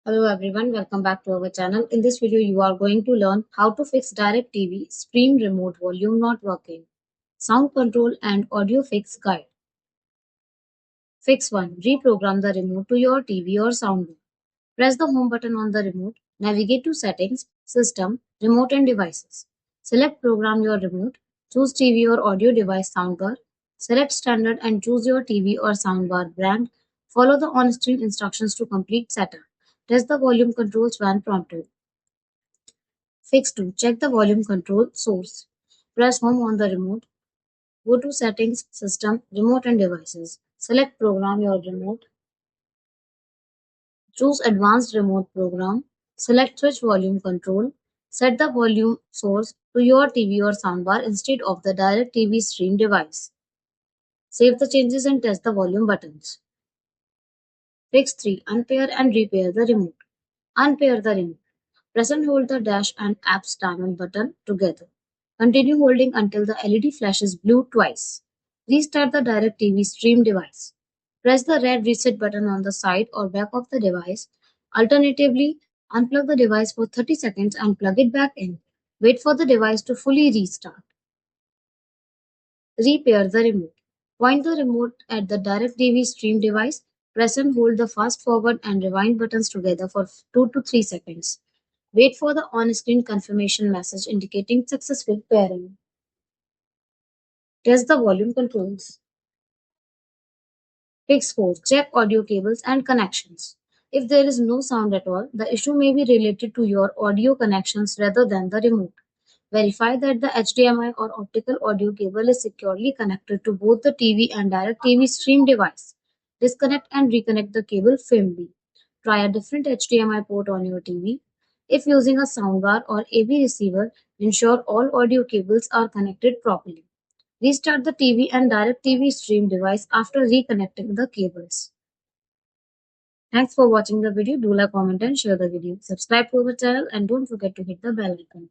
Hello everyone, welcome back to our channel. In this video, you are going to learn how to fix DirecTV stream remote volume not working, sound control and audio fix guide. Fix 1. Reprogram the remote to your TV or soundbar. Press the home button on the remote, navigate to settings, system, remote and devices. Select program your remote, choose TV or audio device soundbar, select standard and choose your TV or soundbar brand. Follow the on-screen instructions to complete setup. Test the volume controls when prompted. Fix 2. Check the volume control source. Press home on the remote. Go to settings, system, remote and devices. Select program your remote. Choose advanced remote program. Select switch volume control. Set the volume source to your TV or soundbar instead of the DirecTV stream device. Save the changes and test the volume buttons. Fix 3. Unpair and repair the remote. Unpair the remote. Press and hold the dash and apps diamond button together. Continue holding until the LED flashes blue twice. Restart the DirecTV stream device. Press the red reset button on the side or back of the device. Alternatively, unplug the device for 30 seconds and plug it back in. Wait for the device to fully restart. Repair the remote. Point the remote at the DirecTV stream device. Press and hold the fast forward and rewind buttons together for 2 to 3 seconds. Wait for the on-screen confirmation message indicating successful pairing. Test the volume controls. Fix 4. Check audio cables and connections. If there is no sound at all, the issue may be related to your audio connections rather than the remote. Verify that the HDMI or optical audio cable is securely connected to both the TV and DirecTV stream device. Disconnect and reconnect the cable firmly. Try a different HDMI port on your TV. If using a soundbar or AV receiver, ensure all audio cables are connected properly. Restart the TV and DirecTV stream device after reconnecting the cables. Thanks for watching the video. Do like, comment and share the video. Subscribe to our channel and don't forget to hit the bell icon.